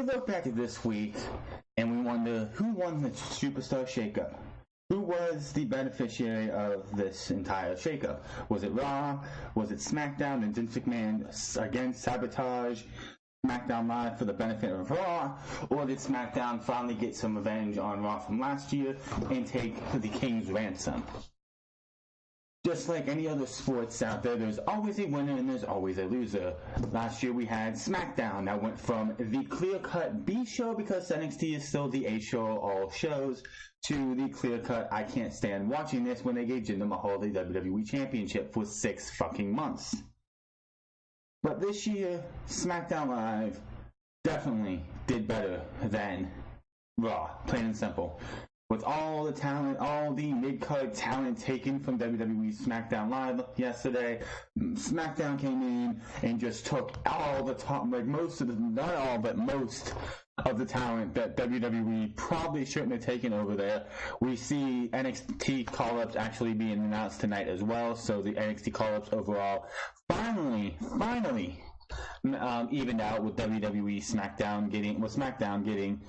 look back at this week and we wonder who won the Superstar Shakeup. Who was the beneficiary of this entire shakeup? Was it Raw? Was it Smackdown? And Vince McMahon again sabotage Smackdown Live for the benefit of Raw? Or did Smackdown finally get some revenge on Raw from last year and take the King's ransom? Just like any other sports out there, there's always a winner and there's always a loser. Last year we had Smackdown that went from the clear-cut B show because NXT is still the A show of all shows to the clear-cut I can't stand watching this when they gave Jinder Mahal the WWE Championship for 6 fucking months. But this year, SmackDown Live definitely did better than Raw, plain and simple. With all the talent, all the mid-card talent taken from WWE SmackDown Live yesterday, SmackDown came in and just took all the top, like most of the, not all, but most of the talent that WWE probably shouldn't have taken over there. We see NXT call-ups actually being announced tonight as well, so the NXT call-ups overall finally evened out with WWE SmackDown getting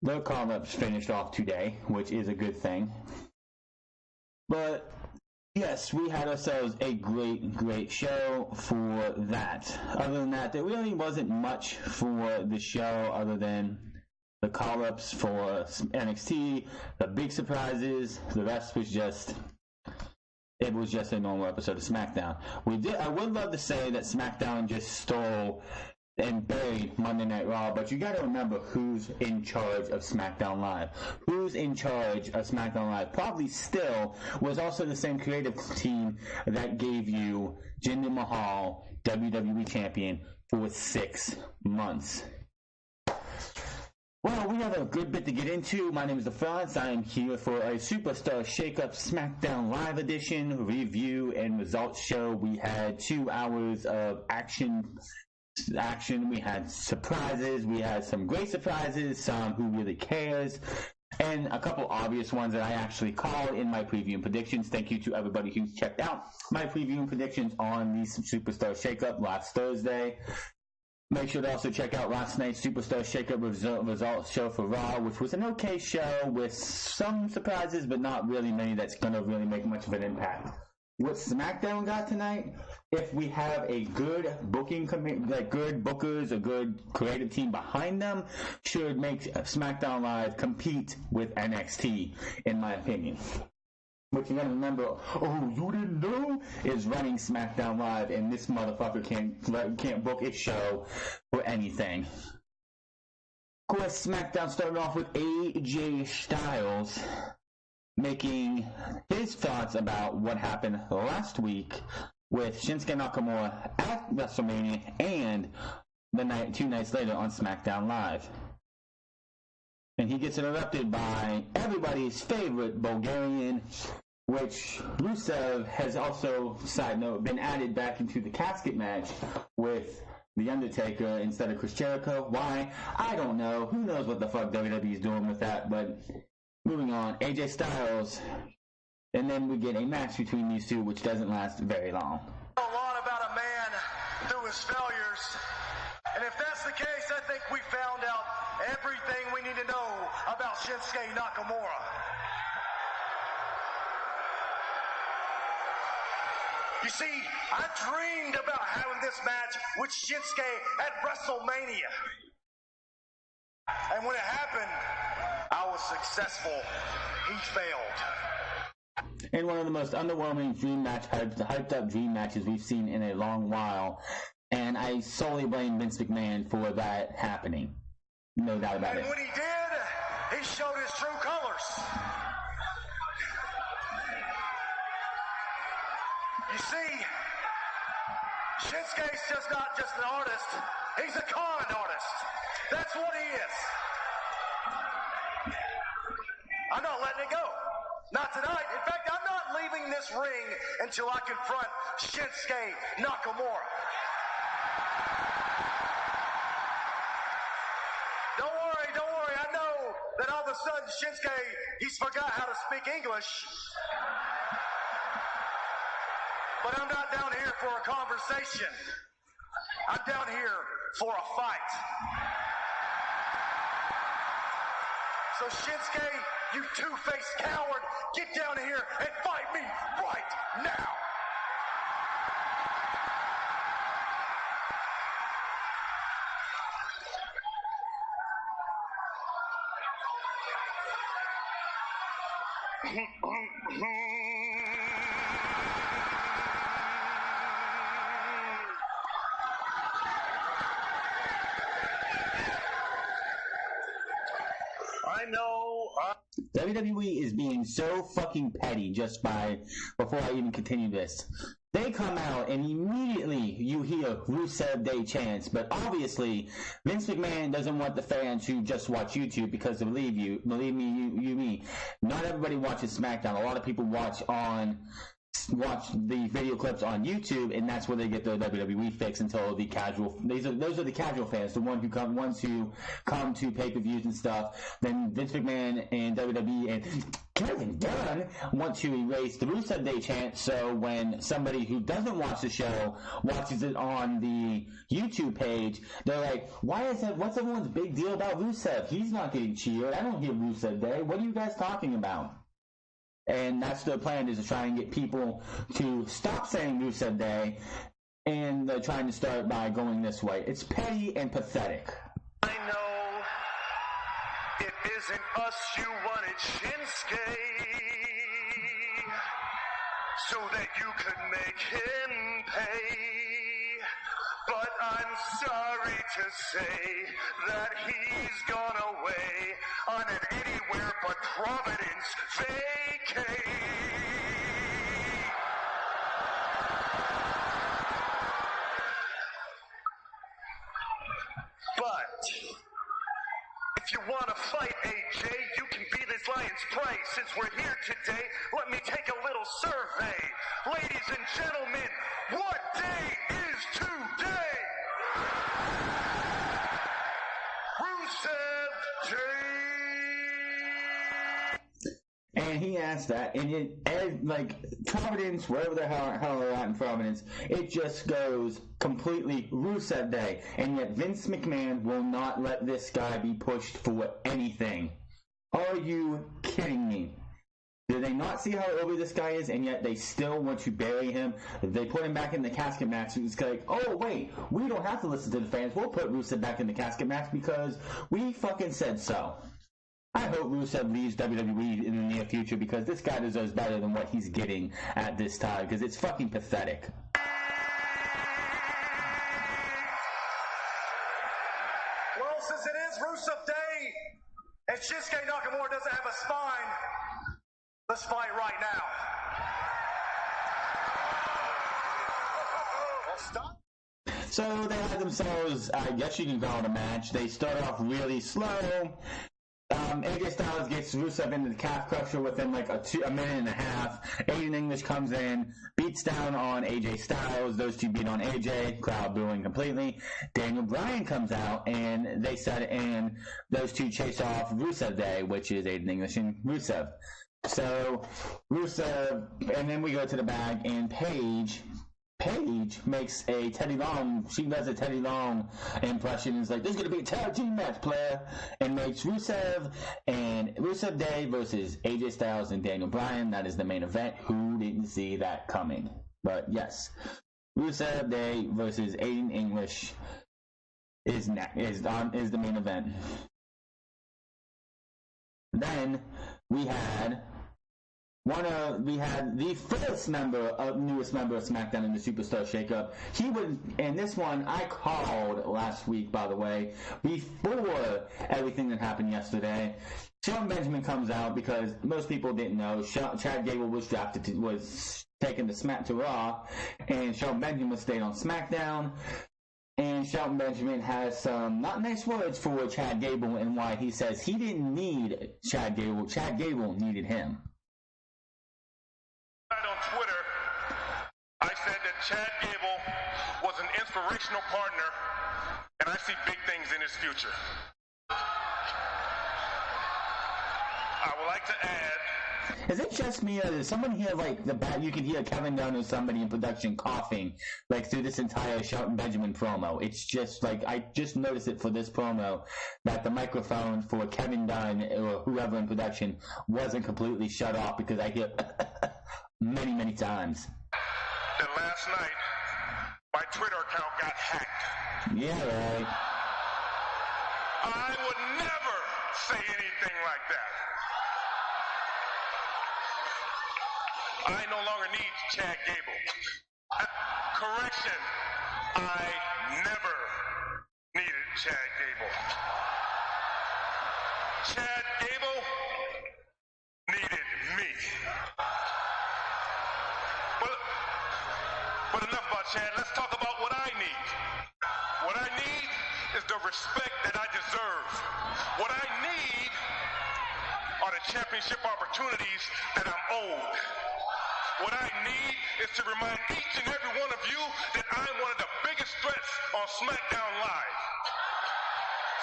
their call-ups finished off today, which is a good thing. But yes, we had ourselves a great show for that. Other than that, there really wasn't much for the show other than the call-ups for NXT, the big surprises. The rest was just a normal episode of SmackDown. I would love to say that SmackDown just stole and buried Monday Night Raw, but you gotta remember who's in charge of SmackDown Live. Who's in charge of SmackDown Live probably still was also the same creative team that gave you Jinder Mahal, WWE Champion, for 6 months. Well, we have a good bit to get into. My name is DeFrance. I am here for a Superstar Shakeup SmackDown Live edition review and results show. We had 2 hours of action. We had surprises. We had some great surprises, some who really cares, and a couple obvious ones that I actually called in my preview and predictions. Thank you to everybody who's checked out my preview and predictions on the Superstar Shakeup last Thursday. Make sure to also check out last night's Superstar Shakeup results show for Raw, which was an okay show with some surprises, but not really many that's going to really make much of an impact. What SmackDown got tonight, if we have a good booking like good bookers, a good creative team behind them, should make SmackDown Live compete with NXT, in my opinion. But you gotta remember, you didn't know, is running SmackDown Live, and this motherfucker can't book a show for anything. Of course, SmackDown started off with AJ Styles making his thoughts about what happened last week with Shinsuke Nakamura at WrestleMania and 2 nights later on SmackDown Live. And he gets interrupted by everybody's favorite Bulgarian, which Rusev has also, side note, been added back into the casket match with The Undertaker instead of Chris Jericho. Why? I don't know. Who knows what the fuck WWE is doing with that, but moving on, AJ Styles, and then we get a match between these two, which doesn't last very long. A lot about a man through his failures, and if that's the case, I think we found out everything we need to know about Shinsuke Nakamura. You see, I dreamed about having this match with Shinsuke at WrestleMania, and when it happened, I was successful. He failed. And one of the most underwhelming hyped up dream matches we've seen in a long while. And I solely blame Vince McMahon for that happening. No doubt about it. And when he did, he showed his true colors. You see, Shinsuke's not just an artist. He's a con artist. That's what he is. I'm not letting it go. Not tonight. In fact, I'm not leaving this ring until I confront Shinsuke Nakamura. Don't worry. I know that all of a sudden Shinsuke, he's forgot how to speak English. But I'm not down here for a conversation. I'm down here for a fight. So Shinsuke, you two-faced coward, get down here and fight me right now. I know. WWE is being so fucking petty before I even continue this. They come out and immediately you hear Rusev Day chants, but obviously Vince McMahon doesn't want the fans who just watch YouTube because believe me, not everybody watches SmackDown. A lot of people watch the video clips on YouTube, and that's where they get their WWE fix until the casual. Those are the casual fans, the ones who come to pay-per-views and stuff. Then Vince McMahon and WWE and Kevin Dunn want to erase the Rusev Day chant, so when somebody who doesn't watch the show watches it on the YouTube page, they're like, what's everyone's big deal about Rusev? He's not getting cheered. I don't hear Rusev Day. What are you guys talking about? And that's their plan, is to try and get people to stop saying Rusev Day, and they're trying to start by going this way. It's petty and pathetic. I know it isn't us you wanted, Shinsuke, so that you could make him pay. But I'm sorry to say that he's gone away on an anywhere but Providence vacay. But if you want to fight, AJ, you can be this lion's prey. Since we're here today, let me take a little survey. Ladies and gentlemen, what day is today? Rusev Day! And he asked that, and Providence, wherever the hell they're at in Providence, it just goes completely Rusev Day. And yet Vince McMahon will not let this guy be pushed for anything. Are you kidding me? Do they not see how over this guy is, and yet they still want to bury him? They put him back in the casket match, and it's like, oh wait, we don't have to listen to the fans. We'll put Rusev back in the casket match because we fucking said so. I hope Rusev leaves WWE in the near future, because this guy deserves better than what he's getting at this time, because it's fucking pathetic. Well, since it is Rusev Day, and Shinsuke Nakamura doesn't have a spine, let's fight right now. Well, stop. So they had themselves, I guess you can call it a match. They start off really slow. AJ Styles gets Rusev into the calf crusher within like a minute and a half. Aiden English comes in, beats down on AJ Styles. Those two beat on AJ. Crowd booing completely. Daniel Bryan comes out, and those two chase off Rusev Day, which is Aiden English and Rusev. So Rusev, and then we go to the back, and Paige makes a Teddy Long. She does a Teddy Long impression. It's like, there's going to be a tag team match, player, and makes Rusev Day versus AJ Styles and Daniel Bryan. That is the main event. Who didn't see that coming? But yes, Rusev Day versus Aiden English is the main event. Then we had the newest member of SmackDown in the Superstar Shakeup. And this one I called last week, by the way, before everything that happened yesterday. Shelton Benjamin comes out because most people didn't know. Chad Gable was taken to Raw, and Shelton Benjamin stayed on SmackDown. And Shelton Benjamin has some not nice words for Chad Gable, and why he says he didn't need Chad Gable. Chad Gable needed him. On Twitter, I said that Chad Gable was an inspirational partner, and I see big things in his future. I would like to add Is it just me, or does someone hear, like, the back? You can hear Kevin Dunn or somebody in production coughing, like, through this entire Shelton Benjamin promo. It's just, like, I just noticed it for this promo, that the microphone for Kevin Dunn or whoever in production wasn't completely shut off, because I hear many, many times. That last night, my Twitter account got hacked. Yeah, right. I would never say anything like that. I no longer need Chad Gable. Correction, I never needed Chad Gable. Chad Gable needed me. But enough about Chad. Let's talk about what I need. What I need is the respect that I deserve. What I need are the championship opportunities that I'm owed. What I need is to remind each and every one of you that I'm one of the biggest threats on Smackdown Live.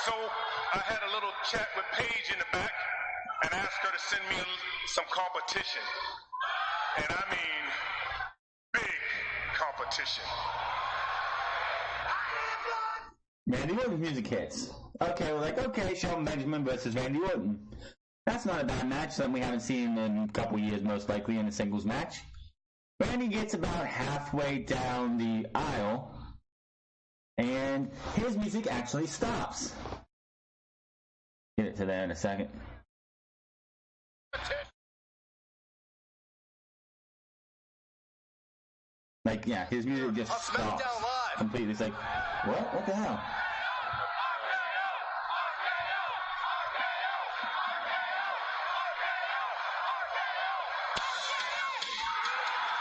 So I had a little chat with Paige in the back and asked her to send me some competition. And I mean big competition. Randy Orton's music hits. Okay, we're like, okay, Shelton Benjamin versus Randy Orton. That's not a bad match, something we haven't seen in a couple years, most likely, in a singles match. Randy gets about halfway down the aisle, and his music actually stops. Get it to that in a second. Like, yeah, his music just stops completely. It's like, what? What the hell?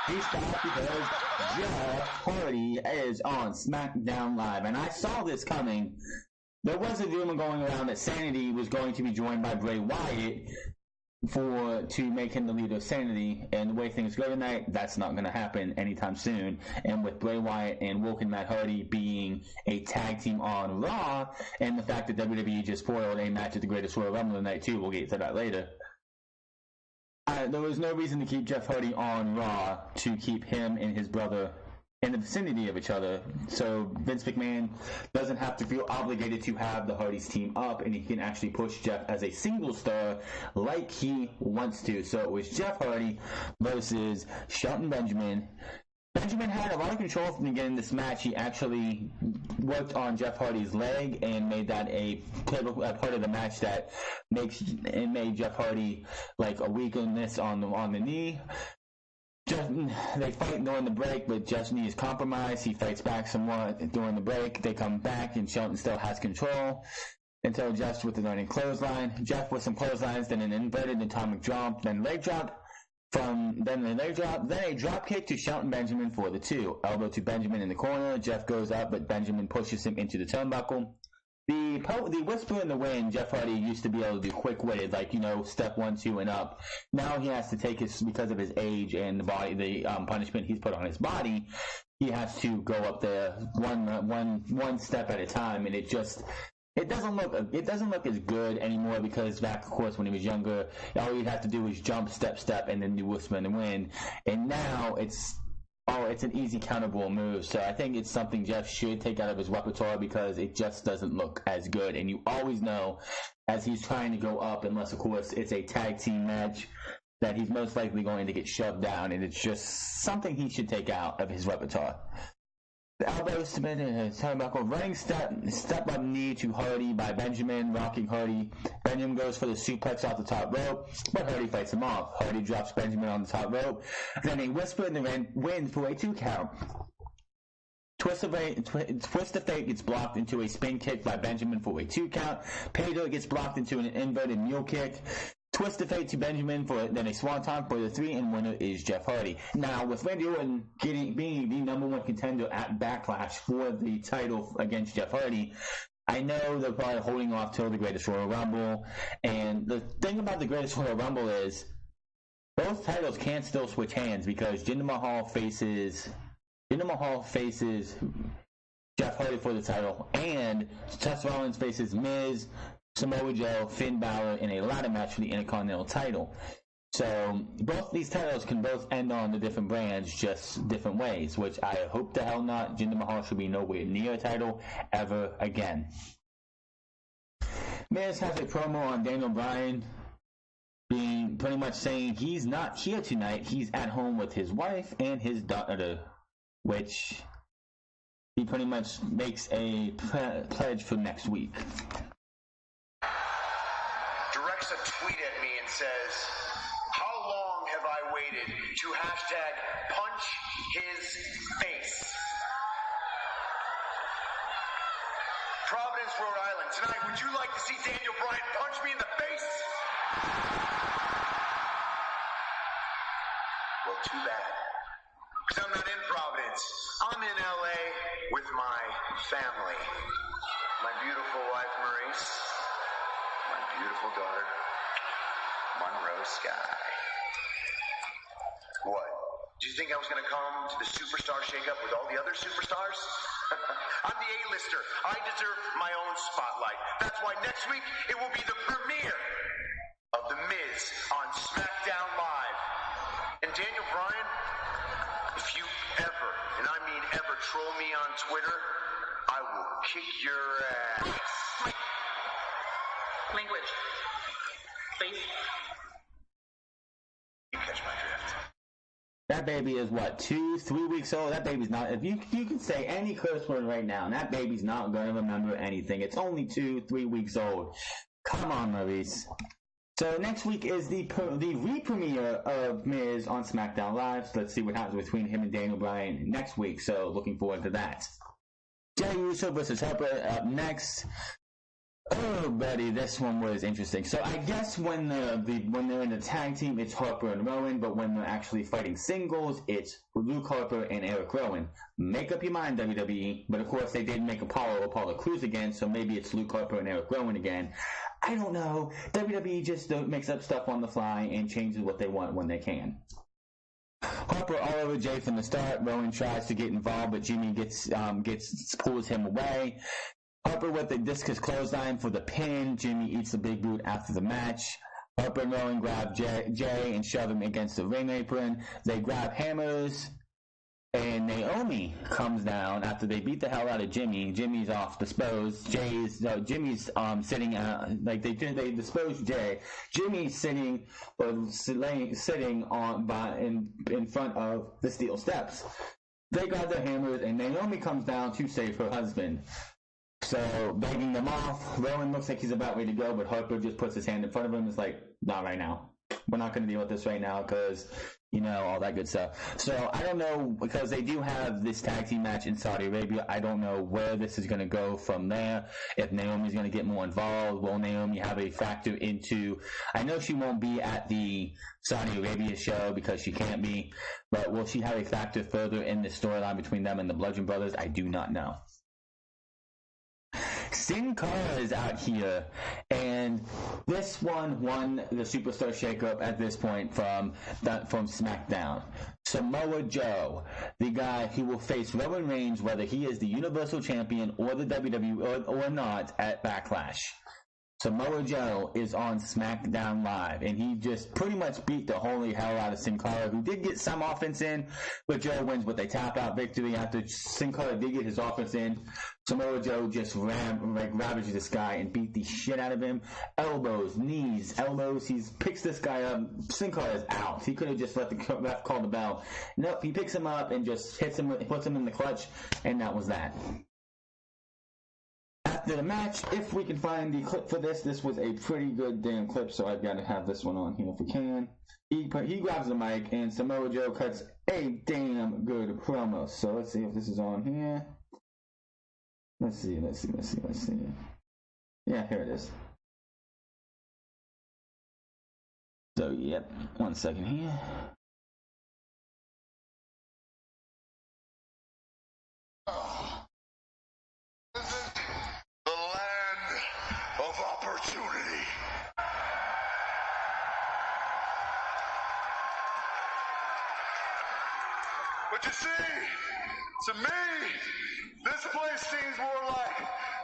He stopped because Jeff Hardy is on SmackDown Live. And I saw this coming. There was a rumor going around that Sanity was going to be joined by Bray Wyatt to make him the leader of Sanity, and the way things go tonight, that's not going to happen anytime soon. And with Bray Wyatt and Woken Matt Hardy being a tag team on Raw, and the fact that WWE just spoiled a match at the Greatest Royal Rumble tonight too, we'll get to that later. There was no reason to keep Jeff Hardy on Raw to keep him and his brother in the vicinity of each other, so Vince McMahon doesn't have to feel obligated to have the Hardys team up, and he can actually push Jeff as a single star like he wants to. So it was Jeff Hardy versus Shelton Benjamin. Benjamin had a lot of control from the beginning of this match. He actually worked on Jeff Hardy's leg and made that a part of the match that made Jeff Hardy like a weakness on the knee. They fight during the break, but Jeff's knee is compromised. He fights back somewhat during the break. They come back, and Shelton still has control until Jeff with the running clothesline. Jeff with some clotheslines, then an inverted atomic drop, then leg drop. Then a drop kick to Shelton Benjamin for the 2. Elbow to Benjamin in the corner. Jeff goes up, but Benjamin pushes him into the turnbuckle. The whisper in the wind, Jeff Hardy used to be able to do quick witted, like, step 1, 2, and up. Now he has to take because of his age and the punishment he's put on his body. He has to go up there one step at a time, and it doesn't look as good anymore, because back, of course, when he was younger, all he'd have to do was jump, step, and then do whisper in the wind. And now it's an easy countable move. So I think it's something Jeff should take out of his repertoire, because it just doesn't look as good. And you always know, as he's trying to go up, unless, of course, it's a tag team match, that he's most likely going to get shoved down. And it's just something he should take out of his repertoire. The elbow turnbuckle, running step up knee to Hardy by Benjamin, rocking Hardy. Benjamin goes for the suplex off the top rope, but Hardy fights him off. Hardy drops Benjamin on the top rope. Then a whisper in the wind for a 2 count. Twist of Fate gets blocked into a spin kick by Benjamin for a 2 count. Paydirt gets blocked into an inverted mule kick. Twist of Fate to Benjamin then a swanton for the 3, and winner is Jeff Hardy. Now, with Randy Orton being the number 1 contender at Backlash for the title against Jeff Hardy, I know they're probably holding off till the Greatest Royal Rumble. And the thing about the Greatest Royal Rumble is both titles can still switch hands, because Jinder Mahal faces Jeff Hardy for the title, and Seth Rollins faces Miz, Samoa Joe, Finn Balor in a ladder match for the Intercontinental title. So both these titles can both end on the different brands, just different ways, which I hope the hell not. Jinder Mahal should be nowhere near a title ever again. Miz has a promo on Daniel Bryan, being pretty much saying he's not here tonight. He's at home with his wife and his daughter, which he pretty much makes a pledge for next week. Directs a tweet at me and says, "How long have I waited to hashtag punch his face?" Providence, Rhode Island. Tonight, would you like to see Daniel Bryan punch me in the face? Well, too bad. Because I'm not in Providence. I'm in LA with my family. My beautiful wife, Maurice. My beautiful daughter, Monroe Sky. What? Did you think I was going to come to the Superstar Shakeup with all the other superstars? I'm the A-lister. I deserve my own spotlight. That's why next week it will be the premiere of The Miz on Smackdown Live. And Daniel Bryan, if you ever, and I mean ever, troll me on Twitter, I will kick your ass. Language. Please. You catch my drift. That baby is what, 2-3 weeks old? That baby's not, if you can say any curse word right now, and that baby's not going to remember anything. It's only 2-3 weeks old. Come on, Maurice. So next week is the re-premiere of Miz on SmackDown Live. So let's see what happens between him and Daniel Bryan next week. So looking forward to that. Jey Uso versus Harper up next. Oh, buddy, this one was interesting. So I guess when they're in a tag team, it's Harper and Rowan, but when they're actually fighting singles, it's Luke Harper and Eric Rowan. Make up your mind, WWE. But of course, they did make Apollo Crews again, so maybe it's Luke Harper and Eric Rowan again. I don't know. WWE just makes up stuff on the fly and changes what they want when they can. Harper all over Jay from the start. Rowan tries to get involved, but Jimmy pulls him away. Harper with the discus clothesline for the pin. Jimmy eats the big boot after the match. Harper and Rowan grab Jay and shove him against the ring apron. They grab hammers, and Naomi comes down after they beat the hell out of Jimmy. Jimmy's off disposed. Jimmy's sitting they dispose Jay. Jimmy's sitting on in front of the steel steps. They grab their hammers, and Naomi comes down to save her husband. So, begging them off, Rowan looks like he's about ready to go, but Harper just puts his hand in front of him. It's like, not right now. We're not going to deal with this right now because, all that good stuff. So, I don't know, because they do have this tag team match in Saudi Arabia. I don't know where this is going to go from there. If Naomi's going to get more involved, will Naomi have a factor into... I know she won't be at the Saudi Arabia show because she can't be, but will she have a factor further in the storyline between them and the Bludgeon Brothers? I do not know. Sin Cara is out here, and this one won the Superstar Shakeup at this point from SmackDown. Samoa Joe, the guy who will face Roman Reigns, whether he is the Universal Champion or the WWE or not, at Backlash. Samoa Joe is on SmackDown Live, and he just pretty much beat the holy hell out of Sin Cara, who did get some offense in, but Joe wins with a tap-out victory. After Sin Cara did get his offense in, Samoa Joe just ravaged this guy and beat the shit out of him. Elbows, knees, elbows. He picks this guy up. Sin Cara is out. He could have just let the ref call the bell. Nope, he picks him up and just puts him in the clutch, and that was that. After the match, if we can find the clip for this was a pretty good damn clip, so I've got to have this one on here if we can. He grabs the mic, and Samoa Joe cuts a damn good promo. So let's see if this is on here. Let's see. Yeah, here it is. So, yep, 1 second here. Opportunity. But you see, to me, this place seems more like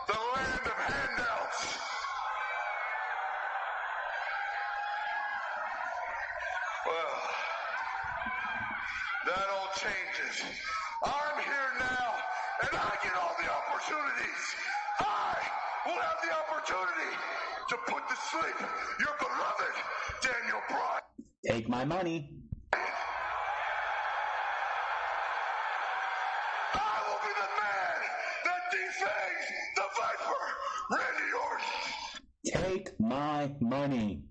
the land of handouts. changes. I'm here now, and I get all the opportunities. I will have the opportunity to put to sleep your beloved Daniel Bryan. Take my money. I will be the man that defangs the Viper, Randy Orton. Take my money.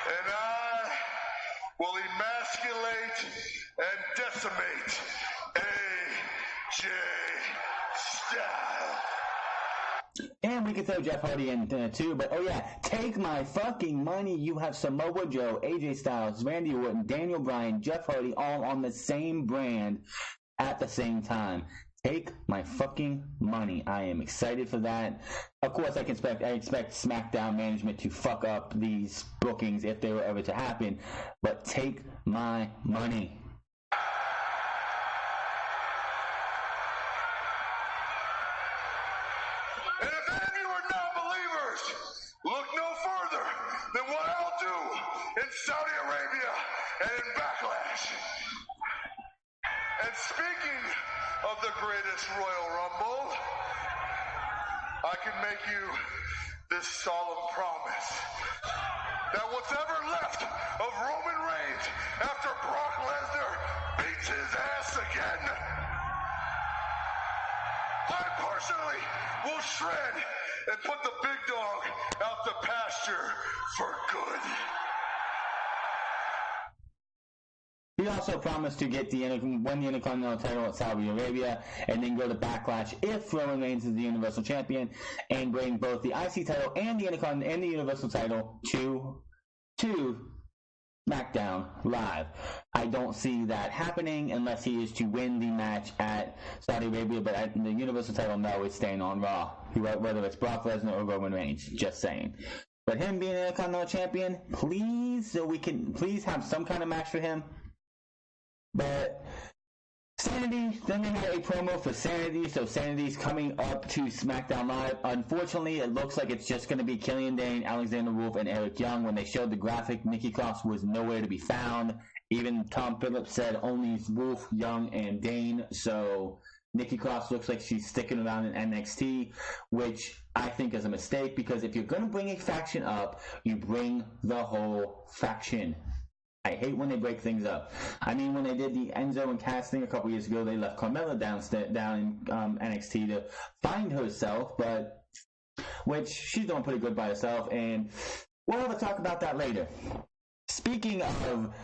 And I will emasculate and decimate AJ Styles. And we can throw Jeff Hardy in too, but oh yeah, take my fucking money. You have Samoa Joe, AJ Styles, Randy Orton, Daniel Bryan, Jeff Hardy all on the same brand at the same time. Take my fucking money. I am excited for that. Of course, I expect SmackDown management to fuck up these bookings if they were ever to happen, but take my money. And if any of you are non-believers, look no further than what I'll do in Saudi Arabia and in Backlash. And speaking of the greatest Royal Rumble, I can make you this solemn promise that what's ever left of Roman Reigns after Brock Lesnar beats his ass again, I personally will shred and put the big dog out to pasture for good. He also promised to get win the Intercontinental title at Saudi Arabia and then go to Backlash if Roman Reigns is the Universal Champion and bring both the IC title and the Intercontinental and the Universal title to SmackDown Live. I don't see that happening unless he is to win the match at Saudi Arabia, but at the Universal title, no, it's staying on Raw, whether it's Brock Lesnar or Roman Reigns, just saying. But him being an Intercontinental Champion, please have some kind of match for him. But Sanity, then they had a promo for Sanity, so Sanity's coming up to SmackDown Live. Unfortunately, it looks like it's just going to be Killian Dane, Alexander Wolf, and Eric Young. When they showed the graphic, Nikki Cross was nowhere to be found. Even Tom Phillips said only Wolf, Young, and Dane, so Nikki Cross looks like she's sticking around in NXT, which I think is a mistake, because if you're going to bring a faction up, you bring the whole faction. I hate when they break things up. I mean, when they did the Enzo and Cass thing a couple years ago, they left Carmella down in NXT to find herself, which she's doing pretty good by herself, and we'll have a talk about that later. Speaking of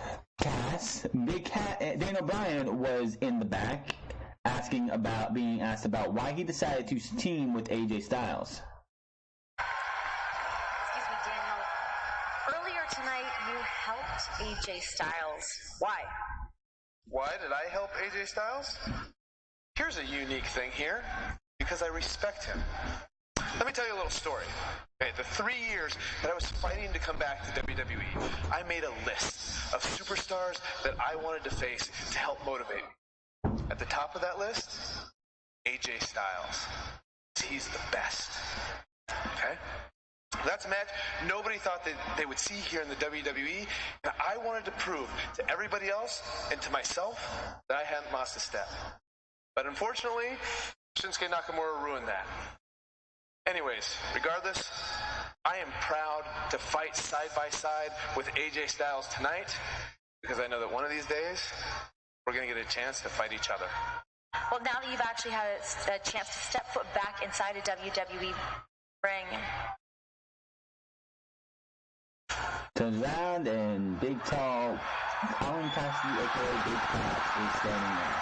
Cass, Daniel Bryan was in the back being asked about why he decided to team with AJ Styles. Tonight, you helped AJ Styles. Why? Why did I help AJ Styles? Here's a unique thing here, because I respect him. Let me tell you a little story. Okay, the 3 years that I was fighting to come back to WWE, I made a list of superstars that I wanted to face to help motivate me. At the top of that list, AJ Styles. He's the best. Okay? That's a match nobody thought that they would see here in the WWE, and I wanted to prove to everybody else and to myself that I hadn't lost a step. But unfortunately, Shinsuke Nakamura ruined that. Anyways, regardless, I am proud to fight side by side with AJ Styles tonight, because I know that one of these days, we're going to get a chance to fight each other. Well, now that you've actually had a chance to step foot back inside a WWE ring, turns around and big tall Colin Cassidy, aka Big Cass, is standing there.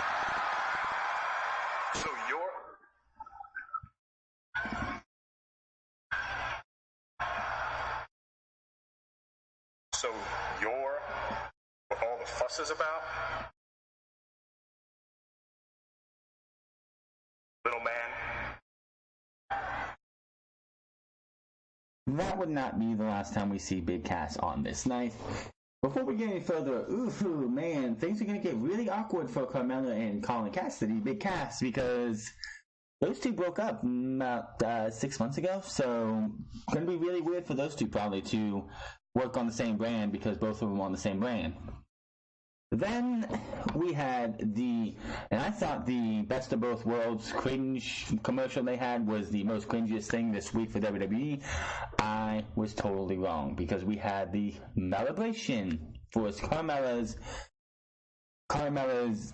So you're what all the fuss is about? Little man. That would not be the last time we see Big Cass on this night. Before we get any further, man, things are going to get really awkward for Carmella and Colin Cassidy, Big Cass, because those two broke up about 6 months ago, so going to be really weird for those two probably to work on the same brand because both of them are on the same brand. Then we had and I thought the Best of Both Worlds cringe commercial they had was the most cringiest thing this week for WWE. I was totally wrong, because we had the celebration for Carmella's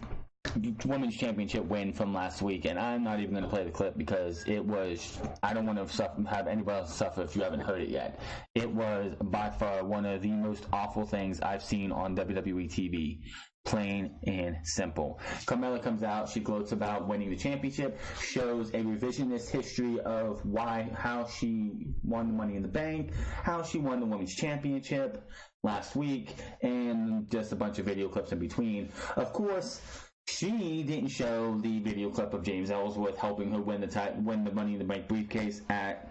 Women's Championship win from last week, and I'm not even going to play the clip because I don't want to have anybody else suffer if you haven't heard it yet. It was by far one of the most awful things I've seen on WWE TV. Plain and simple. Carmella comes out, she gloats about winning the championship, shows a revisionist history of how she won the Money in the Bank, how she won the Women's Championship last week, and just a bunch of video clips in between. Of course, she didn't show the video clip of James Ellsworth helping her win the Money in the Bank briefcase at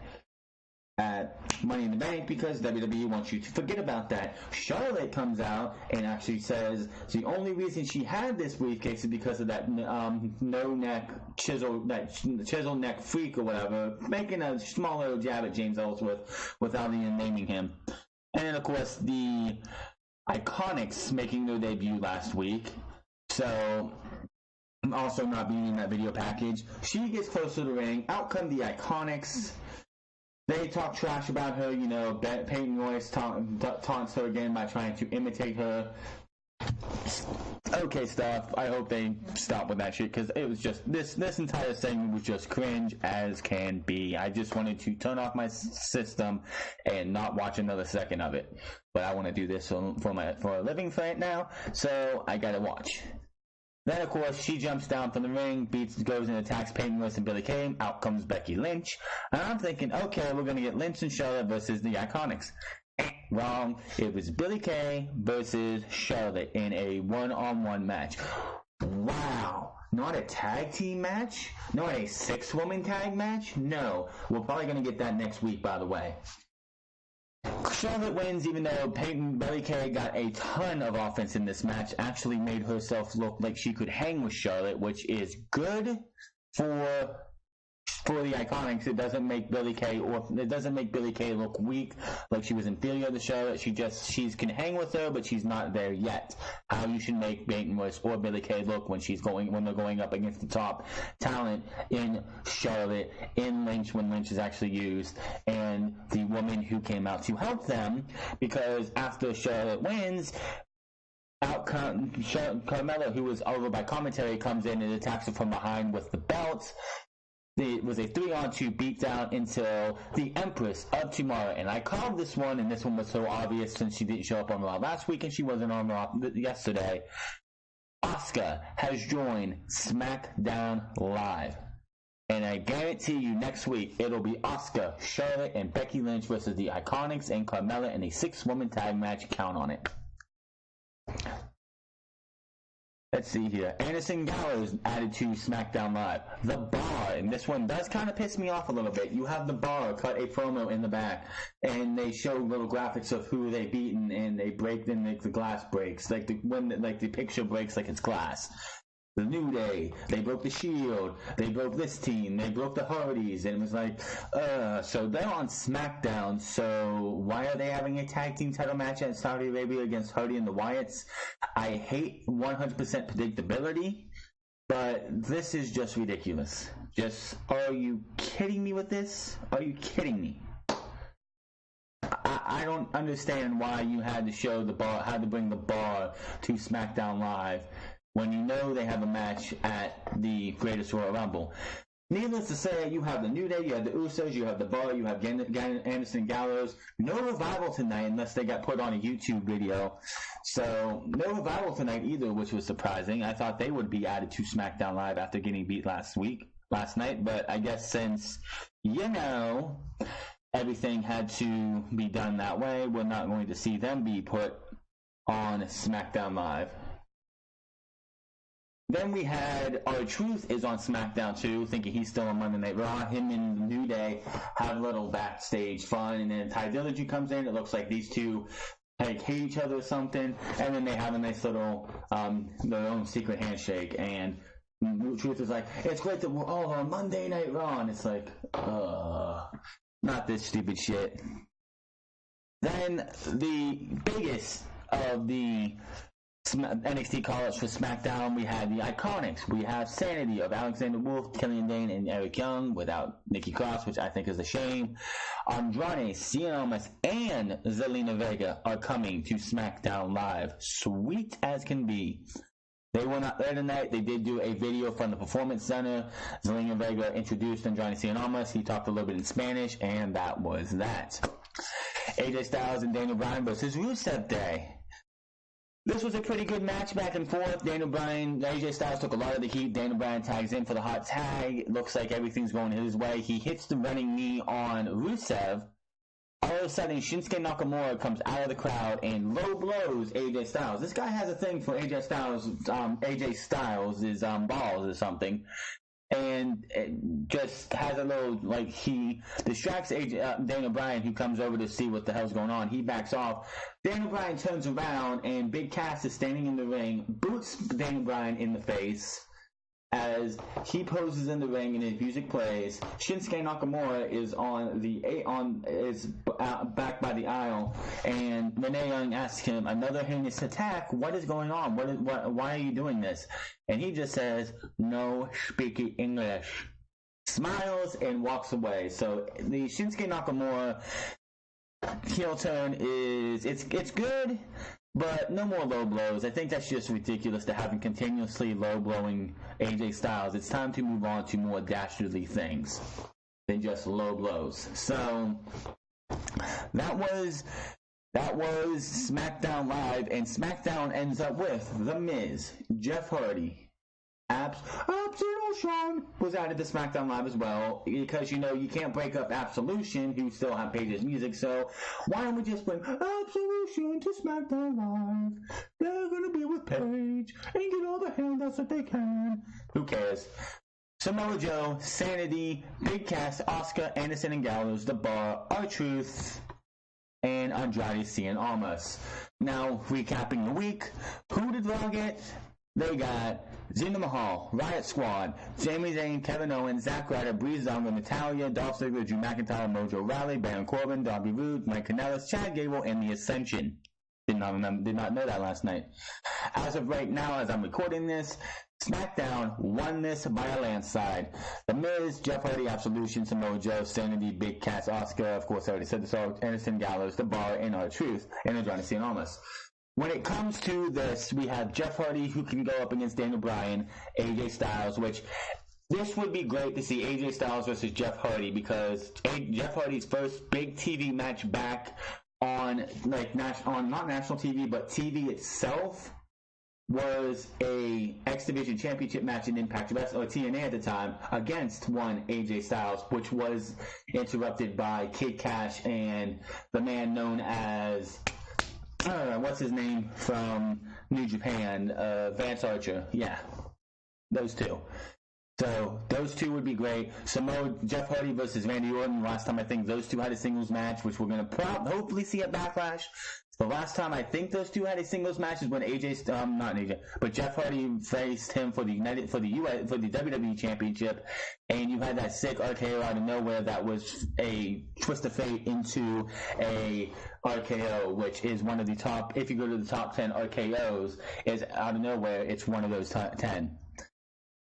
Money in the Bank, because WWE wants you to forget about that. Charlotte comes out and actually says the only reason she had this briefcase is because of that no neck chisel neck freak or whatever, making a small little jab at James Ellsworth without even naming him. And then of course the Iconics making their debut last week. So, also not being in that video package. She gets close to the ring. Out come the Iconics. They talk trash about her. Peyton Royce taunts her again by trying to imitate her. Okay stuff. I hope they stop with that shit, because it was just, this entire segment was just cringe as can be. I just wanted to turn off my system and not watch another second of it. But I want to do this for a living right now, so I gotta watch. Then, of course, she jumps down from the ring, goes and attacks Peyton Royce and Billie Kay. Out comes Becky Lynch. And I'm thinking, okay, we're going to get Lynch and Charlotte versus the Iconics. Wrong. It was Billie Kay versus Charlotte in a one-on-one match. Wow. Not a tag team match? Not a 6-woman tag match? No. We're probably going to get that next week, by the way. Charlotte wins, even though Billie Kay got a ton of offense in this match, actually made herself look like she could hang with Charlotte, which is good for the Iconics. It doesn't make Billie Kay look weak, like she was inferior to Charlotte. She can hang with her, but she's not there yet. How you should make Peyton Royce or Billie Kay look when they're going up against the top talent in Charlotte, in Lynch when Lynch is actually used, and the woman who came out to help them, because after Charlotte wins, out Carmella, who was over by commentary, comes in and attacks her from behind with the belt. It was a 3-on-2 beatdown until the Empress of Tomorrow. And I called this one, and this one was so obvious since she didn't show up on Raw last week and she wasn't on Raw yesterday. Asuka has joined SmackDown Live. And I guarantee you next week it'll be Asuka, Charlotte, and Becky Lynch versus the Iconics and Carmella in a 6-woman tag match. Count on it. Let's see here. Anderson Gallows added to SmackDown Live. The Bar, and this one does kind of piss me off a little bit. You have The Bar cut a promo in the back, and they show little graphics of who they beaten, and they break, then the glass breaks, like the picture breaks like it's glass. The New Day, they broke the Shield, they broke this team, they broke the Hardys, and it was like, so they're on SmackDown, so why are they having a tag team title match at Saudi Arabia against Hardy and the Wyatts? I hate 100% predictability, but this is just ridiculous. Are you kidding me with this? Are you kidding me? I don't understand why you had to bring the Bar to SmackDown Live when you know they have a match at the Greatest Royal Rumble. Needless to say, you have the New Day, you have the Usos, you have the Bar, you have Anderson Gallows. No Revival tonight unless they got put on a YouTube video. So, no Revival tonight either, which was surprising. I thought they would be added to SmackDown Live after getting beat last night. But I guess since, everything had to be done that way, we're not going to see them be put on SmackDown Live. Then we had R-Truth is on SmackDown too, thinking he's still on Monday Night Raw. Him and the New Day have a little backstage fun, and then Ty Dillinger comes in. It looks like these two hate each other or something, and then they have a nice little their own secret handshake. And R-Truth is like, "It's great that we're all on Monday Night Raw," and it's like, not this stupid shit. Then the biggest of the NXT call-ups for SmackDown, we had the Iconics. We have Sanity of Alexander Wolf, Killian Dane, and Eric Young without Nikki Cross, which I think is a shame. Andrade, Cien Almas, and Zelina Vega are coming to SmackDown Live. Sweet as can be. They were not there tonight. They did do a video from the Performance Center. Zelina Vega introduced Andrade Cien Almas. He talked a little bit in Spanish, and that was that. AJ Styles and Daniel Bryan versus Rusev Day. This was a pretty good match back and forth. AJ Styles took a lot of the heat. Daniel Bryan tags in for the hot tag. Looks like everything's going his way. He hits the running knee on Rusev. All of a sudden, Shinsuke Nakamura comes out of the crowd and low blows AJ Styles. This guy has a thing for AJ Styles. AJ Styles is balls or something. And it just has a little, like, he distracts Daniel Bryan, who comes over to see what the hell's going on. He backs off. Daniel Bryan turns around, and Big Cass is standing in the ring, boots Daniel Bryan in the face as he poses in the ring and his music plays. Shinsuke Nakamura is back by the aisle, and Renee Young asks him, another heinous attack, what is going on? Why are you doing this? And he just says, no speaking English. Smiles and walks away. So the Shinsuke Nakamura heel turn it's good, but no more low blows. I think that's just ridiculous to have him continuously low blowing AJ Styles. It's time to move on to more dastardly things than just low blows. So that was SmackDown Live, and SmackDown ends up with The Miz, Jeff Hardy, Absolution was added to SmackDown Live as well, because, you can't break up Absolution, who still have Paige's music, so why don't we just bring Absolution to SmackDown Live? They're gonna be with Paige and get all the handouts that they can. Who cares? Samoa Joe, Sanity, Big Cass, Asuka, Anderson and Gallows, The Bar, R-Truth, and Andrade Cien Almas. Now, recapping the week, who did Raw get? They got Jinder Mahal, Riot Squad, Sami Zayn, Kevin Owens, Zack Ryder, Breezango, Natalya, Dolph Ziggler, Drew McIntyre, Mojo Rawley, Baron Corbin, Darby Roode, Mike Kanellis, Chad Gable, and The Ascension. Did not know that last night. As of right now, as I'm recording this, SmackDown won this by a landslide. The Miz, Jeff Hardy, Absolution, Samoa Joe, Sanity, Big Cass, Asuka, of course I already said this all, Anderson, Gallows, The Bar, and R-Truth, and Andrade Cien Almas. When it comes to this, we have Jeff Hardy, who can go up against Daniel Bryan, AJ Styles, which this would be great to see AJ Styles versus Jeff Hardy, because Jeff Hardy's first big TV match back on not national TV, but TV itself, was a X Division Championship match in Impact Wrestling, or TNA at the time, against one AJ Styles, which was interrupted by Kid Cash and the man known as what's his name from New Japan, Vance Archer. Yeah, those two. So those two would be great. Jeff Hardy versus Randy Orton. Last time I think those two had a singles match, which we're going to hopefully see at Backlash. The last time I think those two had a singles match is when Jeff Hardy faced him for the WWE Championship, and you had that sick RKO out of nowhere that was a twist of fate into a RKO, which is one of the top. If you go to the top 10 RKOs, is out of nowhere. It's one of those 10.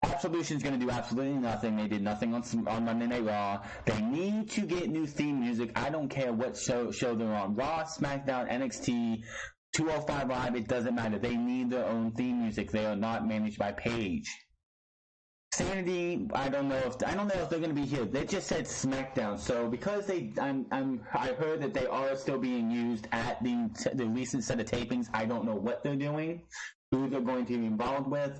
Absolution's going to do absolutely nothing. They did nothing on Monday Night Raw. They need to get new theme music. I don't care what show they're on. Raw, SmackDown, NXT, 205 Live, it doesn't matter. They need their own theme music. They are not managed by Paige. Sanity, I don't know if they're going to be here. They just said SmackDown. So because I heard that they are still being used at the recent set of tapings. I don't know what they're doing, who they're going to be involved with.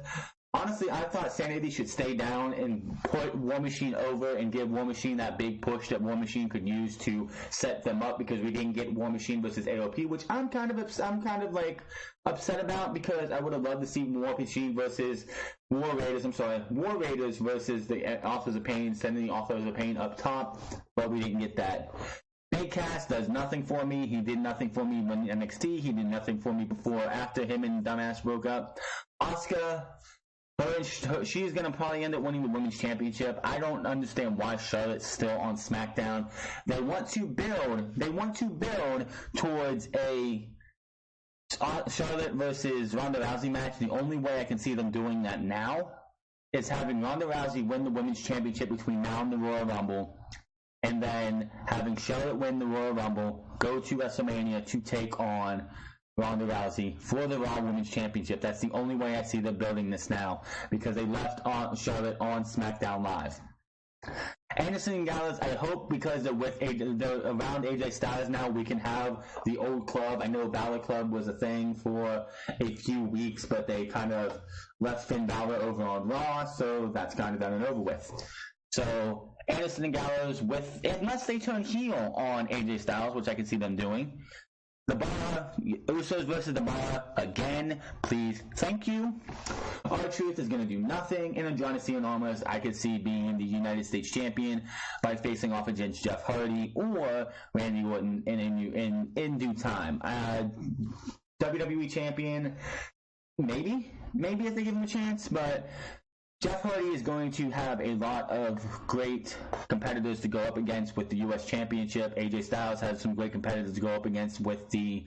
Honestly, I thought Sanity should stay down and put War Machine over and give War Machine that big push that War Machine could use to set them up, because we didn't get War Machine versus AOP, which I'm kind of upset about, because I would have loved to see War Machine versus War Raiders versus the Authors of Pain, sending the Authors of Pain up top, but we didn't get that. Big Cass does nothing for me. He did nothing for me when NXT. He did nothing for me before or after him and Dumbass broke up. Asuka, She's going to probably end up winning the women's championship. I don't understand why Charlotte's still on SmackDown. They want to build towards a Charlotte versus Ronda Rousey match. The only way I can see them doing that now is having Ronda Rousey win the women's championship between now and the Royal Rumble, and then having Charlotte win the Royal Rumble, go to WrestleMania to take on Ronda Rousey for the Raw Women's Championship. That's the only way I see them building this now, because they left Charlotte on SmackDown Live. Anderson and Gallows, I hope, because they're around AJ Styles now, we can have the old club. I know Balor Club was a thing for a few weeks, but they kind of left Finn Balor over on Raw, so that's kind of done and over with. So Anderson and Gallows, unless they turn heel on AJ Styles, which I can see them doing. The Bar, Usos versus the Bar, again, please, thank you. R-Truth is going to do nothing, and Andrade Cien Almas, I could see being the United States champion by facing off against Jeff Hardy or Randy Orton in due time. WWE champion, maybe if they give him a chance, but Jeff Hardy is going to have a lot of great competitors to go up against with the U.S. Championship. AJ Styles has some great competitors to go up against with the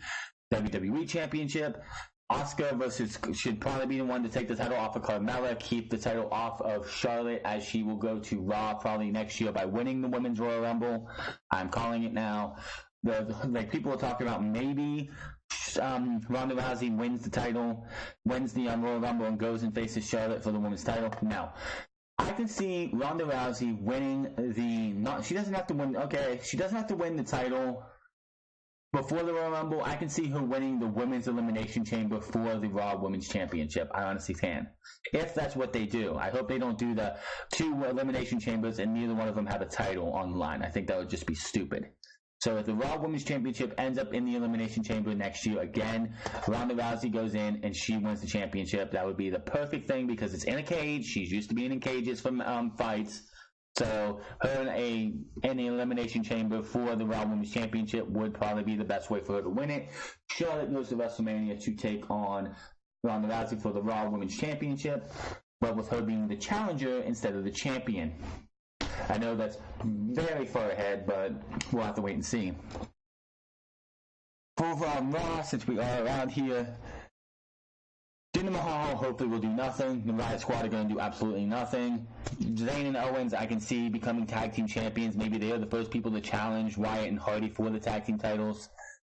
WWE Championship. Asuka should probably be the one to take the title off of Carmella, keep the title off of Charlotte, as she will go to Raw probably next year by winning the Women's Royal Rumble. I'm calling it now. People are talking about maybe Ronda Rousey wins the title, wins the Royal Rumble, and goes and faces Charlotte for the women's title. Now, I can see Ronda Rousey winning she doesn't have to win the title before the Royal Rumble. I can see her winning the Women's Elimination Chamber for the Raw Women's Championship. I honestly can. If that's what they do. I hope they don't do the 2 Elimination Chambers and neither one of them have a title on the line. I think that would just be stupid. So if the Raw Women's Championship ends up in the Elimination Chamber next year, again, Ronda Rousey goes in and she wins the championship. That would be the perfect thing because it's in a cage. She's used to being in cages from fights. So her in the Elimination Chamber for the Raw Women's Championship would probably be the best way for her to win it. Charlotte goes to WrestleMania to take on Ronda Rousey for the Raw Women's Championship, but with her being the challenger instead of the champion. I know that's very far ahead, but we'll have to wait and see. For Raw, since we are around here, Jinder Mahal hopefully will do nothing. The Riot Squad are going to do absolutely nothing. Zayn and Owens, I can see becoming tag team champions. Maybe they are the first people to challenge Wyatt and Hardy for the tag team titles.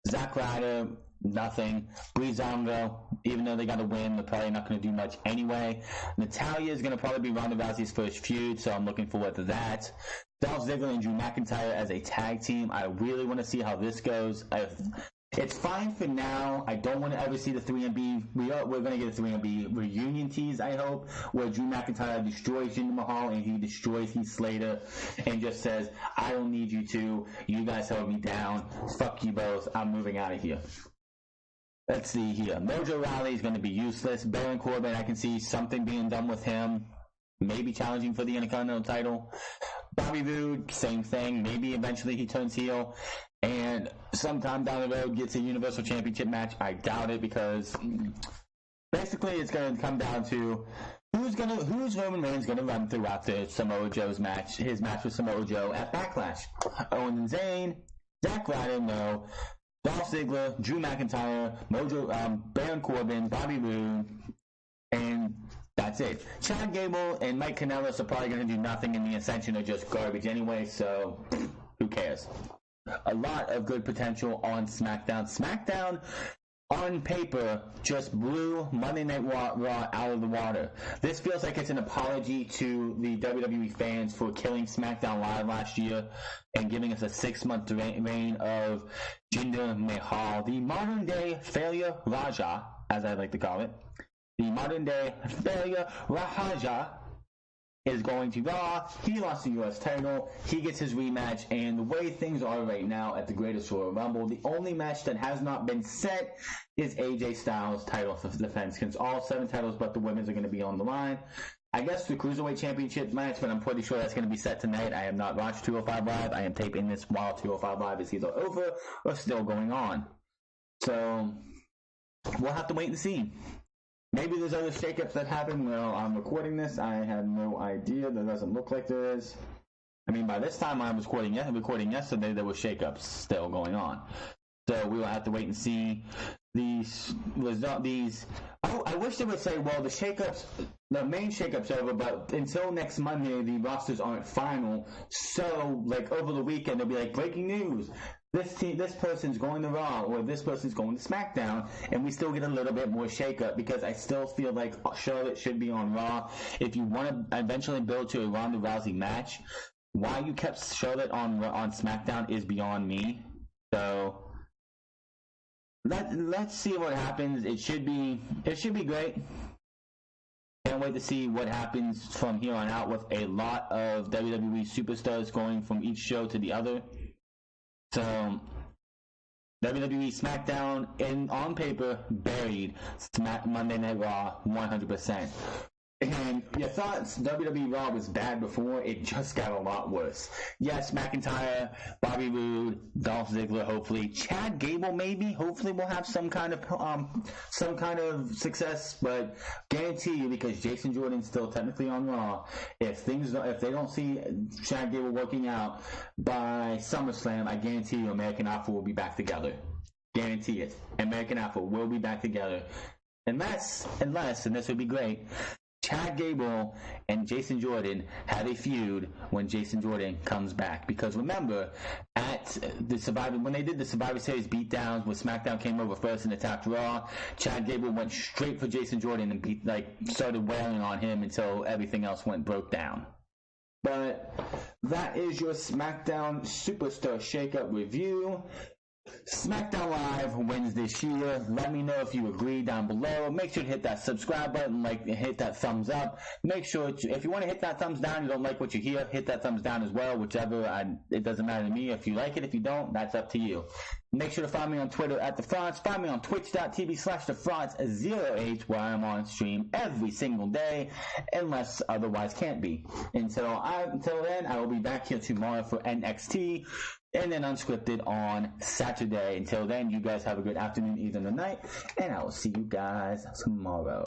Zack Ryder, nothing. Breezango, even though they got to win, they're probably not going to do much anyway. Natalya is going to probably be Ronda Rousey's first feud, so I'm looking forward to that. Dolph Ziggler and Drew McIntyre as a tag team. I really want to see how this goes. It's fine for now. I don't want to ever see the 3MB. We're going to get a 3MB reunion tease, I hope, where Drew McIntyre destroys Jinder Mahal and he destroys Heath Slater and just says, I don't need you two. You guys held me down. Fuck you both. I'm moving out of here. Let's see here. Mojo Rawley is going to be useless. Baron Corbin, I can see something being done with him. Maybe challenging for the Intercontinental title. Bobby Roode, same thing. Maybe eventually he turns heel and sometime down the road gets a Universal Championship match. I doubt it because basically it's going to come down to who's Roman Reigns going to run through after Samoa Joe's match, his match with Samoa Joe at Backlash. Owens and Zayn, Zack Ryder, no. Dolph Ziggler, Drew McIntyre, Baron Corbin, Bobby Roode, and that's it. Chad Gable and Mike Kanellis are probably going to do nothing, and the Ascension are just garbage anyway, so who cares? A lot of good potential on SmackDown. SmackDown, on paper, just blew Monday Night Raw out of the water. This feels like it's an apology to the WWE fans for killing SmackDown Live last year and giving us a 6-month reign of Jinder Mahal, the modern-day failure Raja, as I like to call it. The modern-day failure Raja is going to Raw. He lost the U.S. title. He gets his rematch. And the way things are right now at the Greatest Royal Rumble, the only match that has not been set is AJ Styles' title defense, because all 7 titles but the women's are going to be on the line. I guess the Cruiserweight Championship match, but I'm pretty sure that's going to be set tonight. I have not watched 205 Live. I am taping this while 205 Live is either over or still going on. So we'll have to wait and see. Maybe there's other shakeups that happen while I'm recording this. I have no idea. That doesn't look like there is. I mean, by this time I was recording yesterday, there were shakeups still going on. So we will have to wait and see these. I wish they would say, well, the main shakeup's over, but until next Monday, the rosters aren't final. So, like, over the weekend, they'll be like, breaking news. This person's going to Raw, or this person's going to SmackDown, and we still get a little bit more shakeup, because I still feel like Charlotte should be on Raw. If you want to eventually build to a Ronda Rousey match, why you kept Charlotte on SmackDown is beyond me. So let's see what happens. It should be great. Can't wait to see what happens from here on out with a lot of WWE superstars going from each show to the other. So, WWE SmackDown, on paper, buried Monday Night Raw 100%. And you thought WWE Raw was bad before, it just got a lot worse. Yes, McIntyre, Bobby Roode, Dolph Ziggler, hopefully. Chad Gable, maybe. Hopefully we'll have some kind of success, but guarantee you, because Jason Jordan's still technically on Raw, if they don't see Chad Gable working out by SummerSlam, I guarantee you American Alpha will be back together. Guarantee it. American Alpha will be back together. Unless, and this would be great, Chad Gable and Jason Jordan have a feud when Jason Jordan comes back. Because remember, at when they did the Survivor Series beatdowns, when SmackDown came over first and attacked Raw, Chad Gable went straight for Jason Jordan and started wailing on him until everything else broke down. But that is your SmackDown SuperStar Shakeup review. SmackDown Live wins this year. Let me know if you agree down below. Make sure to hit that subscribe button, hit that thumbs up. Make sure if you want to hit that thumbs down, you don't like what you hear, hit that thumbs down as well. Whichever, it doesn't matter to me. If you like it, if you don't, that's up to you. Make sure to find me on Twitter at The Frauds. Find me on twitch.tv/TheFrauds08, where I'm on stream every single day, unless otherwise can't be. Until then, I will be back here tomorrow for NXT, and then Unscripted on Saturday. Until then, you guys have a good afternoon, evening, or night, and I will see you guys tomorrow.